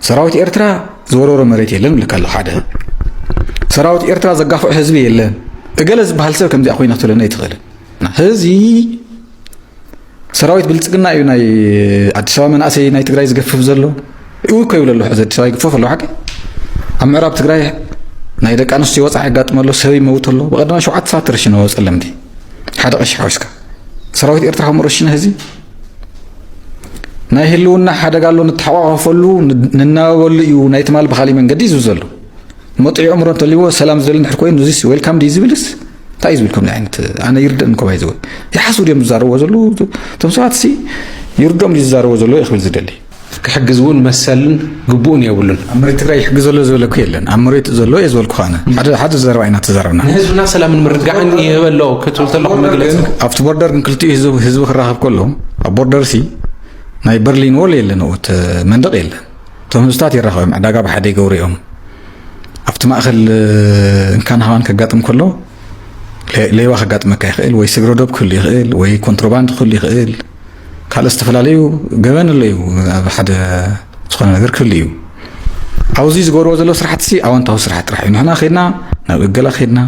ሰራዊት ኤርትራ ዝወረሮ መሬት የለን ልካለ ሓደ ሰራዊት ኤርትራ ዘጋፍዕ ህዝቢ የለን እገለ ዝበሃል ሰብ ከምዚ ኮይና ትለና ይትኽእል ህዚ ሰራዊት ብልጽግና እዩ ናይ አዲስ አበባ መናእሰይ ናይ ትግራይ ዝገፍፍ ዘሎ እዩ ከይብለሉ ሕዚ አዲስ አበባ ይግፈፍ ኣሎ ሓቂ ኣብ ምዕራብ ትግራይ ናይ ደቂ ኣንስትዮ ወፃሕ ያጋጥመሎ ሰብ ይመውተሎ ብቀዳማ 7 ሰዓት ረሽነ ወፀለምቲ ሓደ ቀሺ ሓዊስካ ሰራዊት ኤርትራ ከምረሽነ ህዚ ናይ ህልውና ሓደጋ ኣሎ ንተሓቋቋፈሉ ንናበሉ እዩ ናይ ትማል በኻሊ መንገዲ ይዙ ዘሎ መጥዑ ዕምሮ እንተልይዎ ሰላም ዝደሊ ንድሕር ኮይኑ ዚስ ዌልካም ዲ ዝብልስ እንታይ ዝብልኩም ዓይነት ኣነ ይርድእ እንከባ ይዝብል ይሓስቡ ድዮም ዝዛረብዎ ዘሎ እቶም ሰባት ሲ ይርድኦም ዝዛረብዎ ዘሎ ይኽብል ዝደሊ ክሕግዝ እውን መሰልን ግቡእን የብሉን ኣብ መሬት ትግራይ ይሕግዝ ዘሎ ዝበለኩ የለን ኣብ መሬት ዘሎ እየ ዝበልኩ ኸነ ሓደ ዘረባ ኢና ተዛረብና ንህዝብና ሰላምን ምርግጋዕን ይህበለው ክትብል ተለኹም መግለፂ ኣብቲ ቦርደር ግን ክልቲኡ ህዝቢ ክራኸብ ከሎ ኣብ ቦርደር ሲ ናይ በርሊን ወል የለን ኦት መንደቕ የለን እቶም ህዝብታት ይራኸቦም ዕዳጋ ብሓደ ይገብሩ እዮም ኣብቲ ማእኸል እንካን ሃዋን ከጋጥም ከሎ ሌባ ከጋጥመካ ይኽእል ወይ ስግረዶብ ክህሉ ይኽእል ወይ ኮንትሮባንድ ክህሉ ይኽእል ካልእ ዝተፈላለዩ ገበን ኣሎ እዩ ኣብ ሓደ ዝኾነ ነገር ክህሉ እዩ ኣብዚ ዝገብርዎ ዘሎ ስራሕቲ ሲ ኣወንታዊ ስራሕ ጥራሕ እዩ ንሕና ኸድና ናብ እገላ ኸድና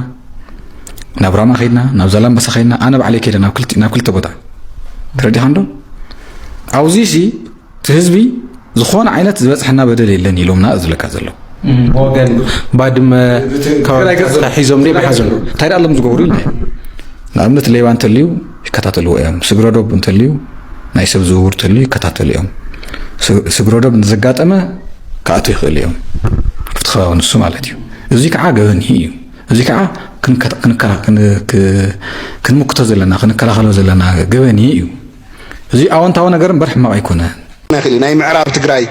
ናብ ራማ ኸድና ናብ ዛላምበሳ ኸድና ኣነ ባዕለይ ከይደ ናብ ክልተ ቦታ ትረዲኻ ዶ ኣብዚ ሲ እቲ ህዝቢ ዝኾነ ዓይነት ዝበፅሐና በደል የለን ኢሎምና ዝለካ ዘሎ ወገን ባድመ ካብታ ሒዞም ደ መሓዝኑ እንታይ ዳኣሎም ዝገብሩ ኢልና ንኣብነት ሌባ እንተልዩ ይከታተልዎ እዮም ስግረዶብ እንተልዩ ናይ ሰብ ዝውውር እንተልዩ ይከታተሉ እዮም ስግረዶብ ንዘጋጠመ ክኣቱ ይኽእል እዮም ኣብቲ ከባቢ ንሱ ማለት እዩ እዚ ከዓ ገበኒ እዩ እዚ ከዓ ክንምክቶ ዘለና ክንከላኸሎ ዘለና ገበኒ እዩ እዚ ኣወንታዊ ነገር እምበር ሕማቕ ኣይኮነን ናይ ምዕራብ ትግራይ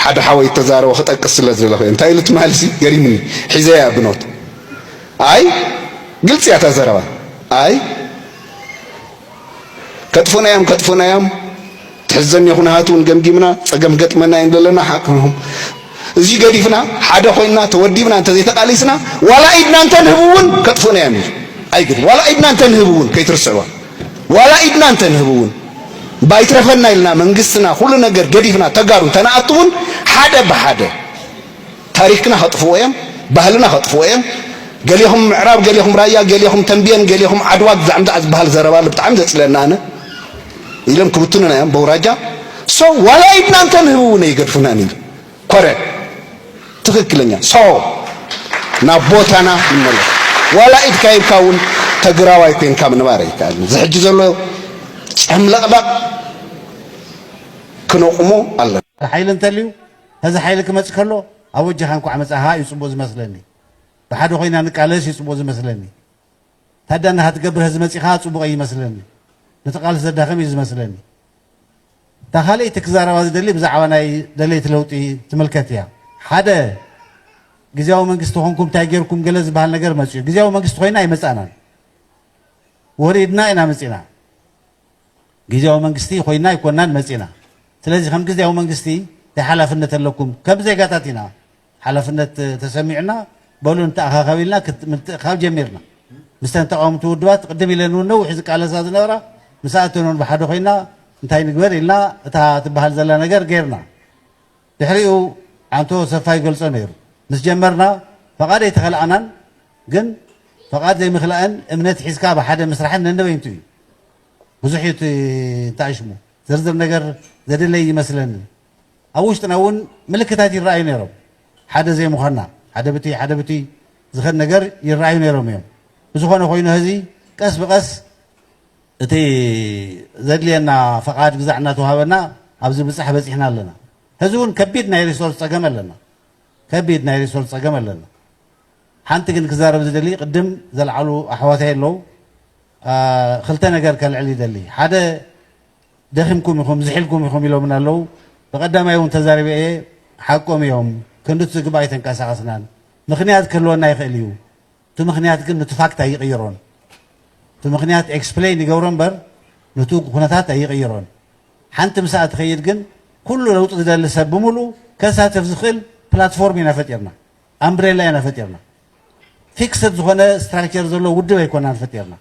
ሓደ ሓወይ ተዛረበ ክጠቅስ ስለ ዘለኹ እንታይ ኢሉ ትማልሲ ገሪምኒ ሒዘያ ብኖት ኣይ ግልጽ እያ ተዘረባ ኣይ ከጥፉና እዮም ትሕዘኒ ኩነታቱን ገምጊምና ፀገም ገጥመና እዮም ዘለና ሓቅهم እዚ ገዲፍና ሓደ ኮይና ተወዲብና እንተ ዘይተቃሊስና ዋላ ኢድና እንተ ንህቡውን ከጥፉና እዮም ኣይግድ ዋላ ኢድና እንተ ንህቡውን ከይትርስዕዋ ዋላ ኢድና እንተ ንህቡውን ባይትረፈና ኢልና መንግስትና ሁሉ ነገር ገዲፍና ተጋሩን ተናኣጥውን ሓደ በሓደ ታሪክና ከጥፍዎ እዮም ባህልና ከጥፍዎ እዮም ገሊኹም ምዕራብ ገሊኹም ራያ ገሊኹም ተንቢየን ገሊኹም ዓድዋ ዛዕምዛ ዝበሃል ዘረባ ብጣዕሚ ዘፅለና ኣነ ኢሎም ክብቱንና እዮም በውራጃ ሶ ዋላ ኢድና እንተ ንህቡውን ይገድፉና ኢሉ ኮረ ትክክለኛ ሶ ናብ ቦታና ይመለስ ዋላ ኢድ ካይብካ እውን ተግራዋይ ኮይንካ ምንባር ይከኣል ዝሕጂ ዘሎ ጨምለቕለቕ ክነቁሞ ኣለና ሓይሊ እንተልዩ እዚ ሓይሊ ክመፅእ ከሎ ኣብ ወጅኻ እንኳዕ መፅኻ እዩ ፅቡቅ ዝመስለኒ ብሓደ ኮይና ንቃለስ እዩ ፅቡቅ ዝመስለኒ ታዳና ክትገብር ህዚ መፂኻ ፅቡቅ ይመስለኒ ንተቃልስ ዘዳኸም እዩ ዝመስለኒ እታ ካልአይቲ ክዛረባ ዝደሊ ብዛዕባ ናይ ደለይቲ ለውጢ ትምልከት እያ ሓደ ግዜያዊ መንግስቲ ኮንኩም እንታይ ጌርኩም ገለ ዝበሃል ነገር መፅኡ ግዜያዊ መንግስቲ ኮይና ኣይመፃናን ወሪድና ኢና መፂና ግዜያዊ መንግስቲ ኮይና ይኮናን መፂና ስለዚ ከም ግዜያዊ መንግስቲ ሓላፍነት ኣለኩም ከም ዜጋታት ኢና ሓላፍነት ተሰሚዕና በሉ እንተኣኻኸብ ኢልና ካብ ጀሚርና ምስተን ተቃውምቲ ውድባት ቅድም ኢለን እውን ነዊሕ ዝቃለሳ ዝነበራ ምስኣተኖን ብሓደ ኮይና እንታይ ንግበር ኢልና እታ ትበሃል ዘላ ነገር ጌርና ድሕሪኡ ዓንቶ ሰፋ ይገልጾ ነይሩ ምስ ጀመርና ፈቓድ ኣይተኸልኣናን ግን ፈቓድ ዘይምኽላእን እምነት ሒዝካ ብሓደ ምስራሕን ነንበይንቱ እዩ ብዙሕ እዩ ተኣሽሙ ዝርዝር ነገር ዘድለይ ይመስለኒ ኣብ ውሽጥና እውን ምልክታት ይረኣዩ ነይሮም ሓደ ዘይምዃንና ሓደ ብቲ ዝኸድ ነገር ይረኣዩ ነይሮም እዮም ብዝኾነ ኮይኑ ህዚ ቀስ ብቀስ እቲ ዘድልየና ፈቓድ ግዛዕ እናተዋሃበና ኣብዚ ብፃሕ በፂሕና ኣለና ህዚ እውን ከቢድ ናይ ሪሶርስ ፀገም ኣለና ከቢድ ናይ ሪሶርስ ፀገም ኣለና ሓንቲ ግን ክዛረብ ዝደሊ ቅድም ዘለዓሉ ኣሕዋታይ ኣለዉ ክልተ ነገር ከልዕል ይደሊ ሓደ ደኺምኩም ኢኹም ዝሒልኩም ኢኹም ኢሎምና ኣለዉ ብቐዳማይ እውን ተዛሪበ እየ ሓቆም እዮም ክንድቲ ዝግባእ ኣይተንቀሳቐስናን ምክንያት ክህልወና ይኽእል እዩ እቲ ምክንያት ግን ነቲ ፋክት ኣይቕይሮን እቲ ምክንያት ኤክስፕሌን ይገብሮ እምበር ነቲ ኩነታት ኣይቕይሮን ሓንቲ ምስኣ ትኸይድ ግን ኩሉ ለውጢ ዝደሊ ሰብ ብምሉእ ከሳተፍ ዝኽእል ፕላትፎርም ኢና ፈጢርና ኣምብሬላ ኢና ፈጢርና ፊክስድ ዝኾነ ስትራክቸር ዘሎ ውድብ ኣይኮናን ፈጢርና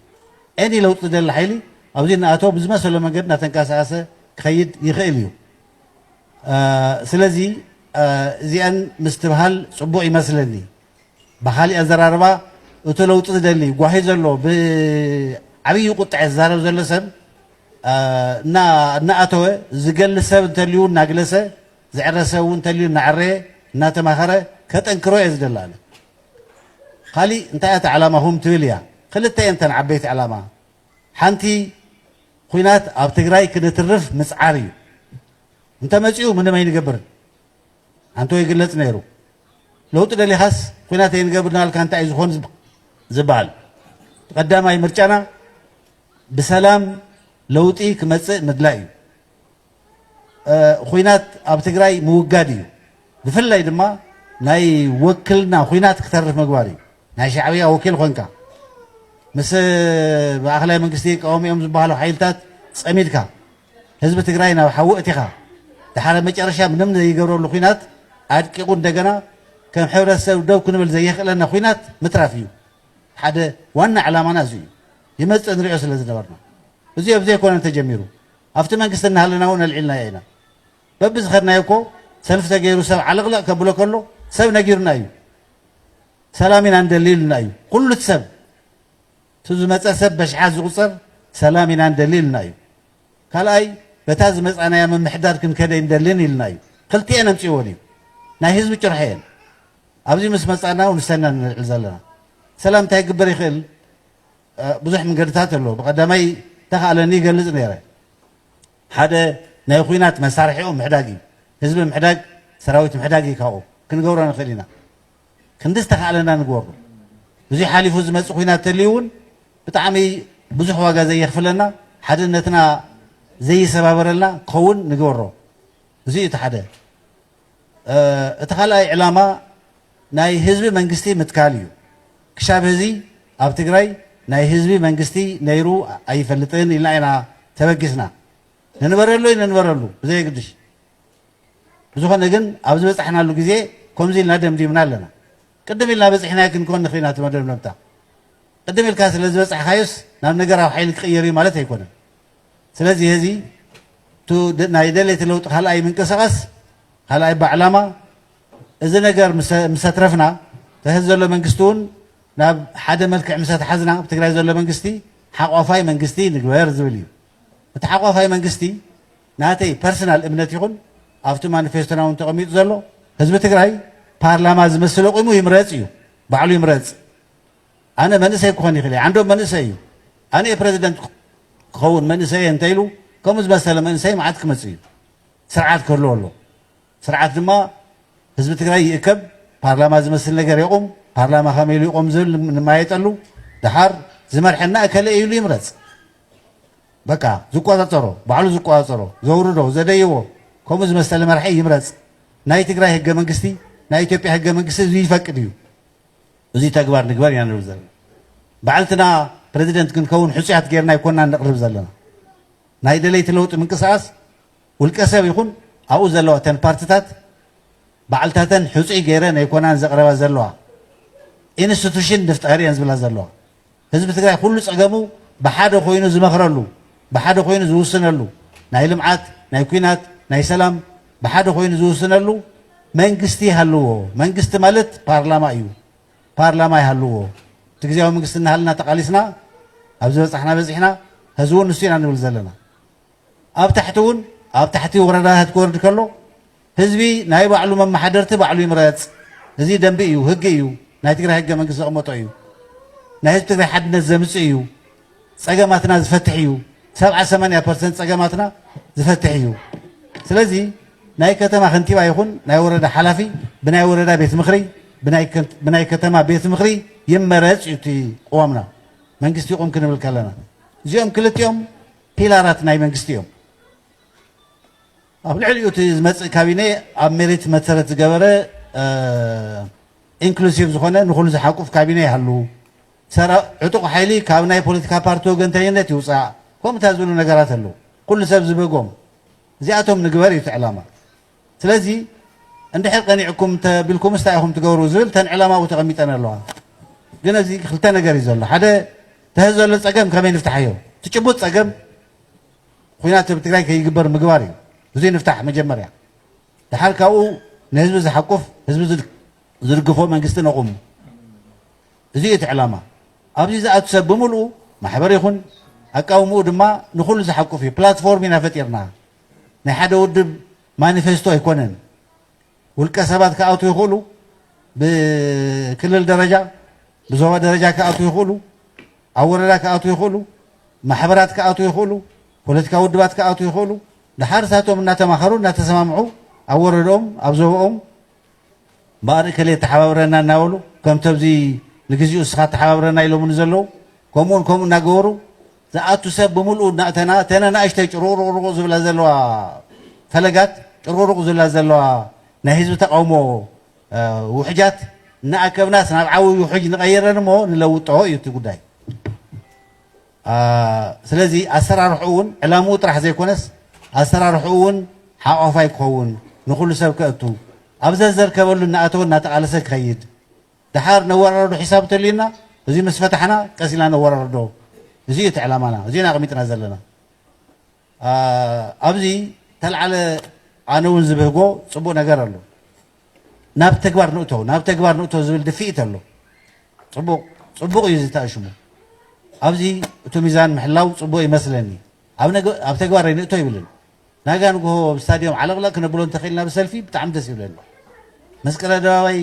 ኤኒ ለውጢ ዝደሊ ሓይሊ ኣብዚ ንኣቶ ብዝመሰሎ መንገዲ እናተንቀሳቐሰ ክኸይድ ይኽእል እዩ ስለዚ እዚአን ምስትበሃል ጽቡቕ ይመስለኒ ብኻሊእ ኣዘራርባ እቲ ለውጢ ዝደሊ ጓሂ ዘሎ ብዓብዪ ቁጣዕ ዝዛረብ ዘሎ ሰብ እናኣተወ ዝገልፅ ሰብ እንተልዩ እናግለሰ ዝዕረሰ እውን እንተልዩ እናዓረየ እናተማኸረ ከጠንክሮ እየ ዝደሊ ኣነ ካሊእ እንታይ እያ ዕላማኹም ትብል እያ ክልተ እየን ተን ዓበይቲ ዕላማ ሓንቲ ኩናት ኣብ ትግራይ ክንትርፍ ምፅዓር እዩ እንተመፂኡ ምንም ኣይንገብርን አንተ ይግለጽ ነይሩ ለውጥ ደሊኻስ ኩናት ኣይንገብርና ልካ እንታይ እዩ ዝኾን ዝበሃል ቀዳማይ ምርጫና ብሰላም ለውጢ ክመጽእ ምድላይ እዩ ኩናት ኣብ ትግራይ ምውጋድ እዩ ብፍላይ ድማ ናይ ወክልና ኩናት ክተርፍ ምግባር እዩ ናይ ሻዕብያ ወኪል ኮንካ ምስ ማእኸላይ መንግስቲ ቀዋሚኦም ዝበሃሉ ሓይልታት ፀሚድካ ህዝቢ ትግራይ ናብ ሓዊ እቲኻ ድሓረ መጨረሻ ምንም ዘይገብረሉ ኩናት ኣድቂቑ እንደገና ከም ሕብረተሰብ ደው ክንብል ዘየኽእለና ኩናት ምትራፍ እዩ ሓደ ዋና ዕላማና እዚ እዩ ይመፅእ ንሪኦ ስለ ዝነበርና እዚ ኣብ ዘይኮነ ተጀሚሩ ኣብቲ መንግስቲ እናሃለና እውን ኣልዒልና ኢና በቢ ዝኸድናዮ እኮ ሰልፊ ተገይሩ ሰብ ዓለቕለቕ ከብሎ ከሎ ሰብ ነጊሩና እዩ ሰላም ኢና ንደሊ ኢሉና እዩ ኩሉ እቲ ሰብ እቲ ዝመፀ ሰብ በሽሓት ዝቁፀር ሰላም ኢና ንደሊ ኢሉና እዩ ካልኣይ በታ ዝመፃናያ ምምሕዳር ክንከደ ንደልን ኢልና እዩ ክልቲአን ኣምፂዎን እዩ ናይ ህዝቢ ጭርሐ እየን ኣብዚ ምስ መፃና ንስተና ንልዕል ዘለና ሰላም እንታይ ክግበር ይኽእል ብዙሕ መንገድታት ኣሎ ብቐዳማይ ተኻእለኒ ይገልፅ ነይረ ሓደ ናይ ኩናት መሳርሒኡ ምሕዳግ እዩ ህዝቢ ምሕዳግ ሰራዊት ምሕዳግ እዩ ካብኡ ክንገብሮ ንኽእል ኢና ክንድስ ተኻእለና ንግበሩ እዚ ሓሊፉ ዝመፅእ ኩናት ተልዩ እውን ብጣዕሚ ብዙሕ ዋጋ ዘየኽፍለና ሓድነትና ዘይሰባበረልና ክኸውን ንግበሮ እዚ እቲ ሓደ እቲ ካልኣይ ዕላማ ናይ ህዝቢ መንግስቲ ምትካል እዩ ክሻብ ህዚ ኣብ ትግራይ ናይ ህዝቢ መንግስቲ ነይሩ ኣይፈልጥን ኢልና ኢና ተበጊስና ንንበረሉ ንንበረሉ ብዘየግድሽ ብዝኾነ ግን ኣብ ዝበፅሕናሉ ግዜ ከምዚ ኢልና ደምዲምና ኣለና ቅድም ኢልና በፂሕና ክንኮን ንኽእል ኢና ትመደምደምታ ቅድም ኢልካ ስለ ዝበፅሕካዮስ ናብ ነገራዊ ሓይሊ ክቕየር እዩ ማለት ኣይኮነን ስለዚ ህዚ ናይ ደለይቲ ለውጢ ካልኣይ ምንቅስቓስ ካልኣይ ብዕላማ እዚ ነገር ምስ ኣትረፍና ተህዝ ዘሎ መንግስቲ እውን ናብ ሓደ መልክዕ ምስ ኣተሓዝና ብትግራይ ዘሎ መንግስቲ ሓቋፋይ መንግስቲ ንግበር ዝብል እዩ እቲ ሓቋፋይ መንግስቲ ናተይ ፐርሰናል እምነት ይኹን ኣብቲ ማኒፌስቶና እውን ተቐሚጡ ዘሎ ህዝቢ ትግራይ ፓርላማ ዝመስሎ ቆይሙ ይምረፅ እዩ ባዕሉ ይምረፅ ኣነ መንእሰይ ክኾን ይኽእል ዓንዶም መንእሰይ እዩ ኣነ ፕረዚደንት ክኸውን መንእሰይ እንተኢሉ ከምኡ ዝመሰለ መንእሰይ መዓት ክመፅእ እዩ ስርዓት ክህልዎ ኣሎ ስርዓት ድማ ህዝቢ ትግራይ ይእከብ ፓርላማ ዝመስል ነገር ይቁም ፓርላማ ከመይሉ ይቆም ዝብል ንማየጠሉ ድሓር ዝመርሐና እከለ ኢሉ ይምረፅ በቃ ዝቆፃፀሮ ባዕሉ ዝቆፃፀሮ ዘውርዶ ዘደይዎ ከምኡ ዝመሰለ መርሒ ይምረፅ ናይ ትግራይ ህገ መንግስቲ ናይ ኢትዮጵያ ህገ መንግስቲ እዚ ይፈቅድ እዩ እዚ ተግባር ንግበር ኢና ንብል ዘለና ባዕልትና ፕረዚደንት ክንከውን ሕፁያት ጌርና ይኮንና ነቕርብ ዘለና ናይ ደለይቲ ለውጢ ምንቅስቓስ ውልቀ ሰብ ይኹን ኣብኡ ዘለዋ ተን ፓርቲታት ባዕልታተን ሕፁይ ገይረን ኣይኮናን ዘቕረባ ዘለዋ ኢንስቲቱሽን ንፍጠር እየን ዝብላ ዘለዋ ህዝቢ ትግራይ ኩሉ ፀገሙ ብሓደ ኮይኑ ዝመኽረሉ ብሓደ ኮይኑ ዝውስነሉ ናይ ልምዓት ናይ ኩናት ናይ ሰላም ብሓደ ኮይኑ ዝውስነሉ መንግስቲ ይሃልዎ መንግስቲ ማለት ፓርላማ እዩ ፓርላማ ይሃልዎ እቲ ግዜያዊ መንግስቲ እናሃልና ተቃሊስና ኣብ ዝበፅሕና በፂሕና ህዝቢ እውን ንሱ ኢና ንብል ዘለና ኣብ ታሕቲ እውን ኣብ ታሕቲ ወረዳታት ክወርድ ከሎ ህዝቢ ናይ ባዕሉ መማሓደርቲ ባዕሉ ይምረፅ እዚ ደንቢ እዩ ህጊ እዩ ናይ ትግራይ ህገ መንግስቲ ዘቕመጦ እዩ ናይ ህዝቢ ትግራይ ሓድነት ዘምፅእ እዩ ፀገማትና ዝፈትሕ እዩ 70-80% ፀገማትና ዝፈትሕ እዩ ስለዚ ናይ ከተማ ከንቲባ ይኹን ናይ ወረዳ ሓላፊ ብናይ ወረዳ ቤት ምኽሪ ብናይ ከተማ ቤት ምኽሪ ይመረፅ እዩ እቲ ቅዋምና መንግስቲ ይቁም ክንብል ከለና እዚኦም ክልቲኦም ፒላራት ናይ መንግስቲ እዮም ኣብ ልዕሊኡ እቲ ዝመፅእ ካቢነ ኣብ ሜሪት መሰረት ዝገበረ ኢንክሉሲቭ ዝኾነ ንኩሉ ዝሓቁፍ ካቢነ ይሃሉ ዕጡቕ ሓይሊ ካብ ናይ ፖለቲካ ፓርቲ ወገንተኝነት ይውፃእ ከምኡታ ዝብሉ ነገራት ኣለዉ ኩሉ ሰብ ዝበጎም እዚኣቶም ንግበር እዩ እቲ ዕላማ ስለዚ እንድሕር ቀኒዕኩም ተቢልኩም ምስታይ ኢኹም ትገብሩ ዝብል ተን ዕላማኡ ተቐሚጠን ኣለዋ ግን እዚ ክልተ ነገር እዩ ዘሎ ሓደ ተህዝ ዘሎ ፀገም ከመይ ንፍታሕ እዮ እቲ ጭቡጥ ፀገም ኩናት ኣብ ትግራይ ከይግበር ምግባር እዩ እዚ ንፍታሕ መጀመርያ ድሓር ካብኡ نهزب زحقف هزب زرقفو منقست نقوم زي تعلامة أبزي إذا أتسب بملؤ محبر يخون أقاومو دما نخل زحقف في بلاتفورمنا فتيرنا نحد ودب مانيفستو يكونن والكسبات كأوتو يقولوا بكل الدرجة بزوا درجة كأوتو يقولوا أولا كأوتو يقولوا محبرات كأوتو يقولوا ፖለቲካ ውድባት ከአቱ ይሆኑ ለሐርሳቶም እና ተማኸሩ እና ተሰማምዑ አወረዶም አብዘውኦም ባርከለ ተሐባብረና እናወሉ ከም ተብዚ ንግዚኡ እስኻ ተሐባብረና ኢሎምን ዘለው ኮሙን እናገበሩ ዘአቱ ሰብ በሙሉ እናተና ተነና እሽተይ ጭሩሩሩ ዝብላ ዘለዋ ፈለጋት ጭሩሩሩ ዝብላ ዘለዋ ናይ ህዝቢ ተቃውሞ ውሕጃት እናአከብና ናብ ዓዊ ውሕጅ ንቀይረንሞ ንለውጦ እዩ እቲ ጉዳይ ስለዚህ አሰራርሑውን ዕላሙ ጥራሕ ዘይኮነስ አሰራርሑውን ሓቆፋይ ክኸውን ንኹሉ ሰብ ከእቱ ኣብዘ ዘርከበሉ እናኣተወ እናተቃለሰ ክኸይድ ድሓር ነወራረዶ ሒሳብ ተልዩና እዚ ምስ ፈታሕና ቀሲልና ነወራረዶ እዚ እቲ ዕላማና እዚና ኣቐሚጥና ዘለና ኣብዚ ተልዓለ ኣነ እውን ዝብህጎ ፅቡቕ ነገር ኣሎ ናብ ተግባር ንእቶ ዝብል ድፊኢት ኣሎ ፅቡቕ እዩ ዝተኣሽሙ ኣብዚ እቲ ሚዛን ምሕላው ፅቡቕ ይመስለኒ ኣብ ተግባር ንእቶ ይብልን ናጋ ንግሆ ብስታድዮም ዓለቕለቕ ክነብሎ እንተኽኢልና ብሰልፊ ብጣዕሚ ደስ ይብለኒ መስቀል ኣደባባይ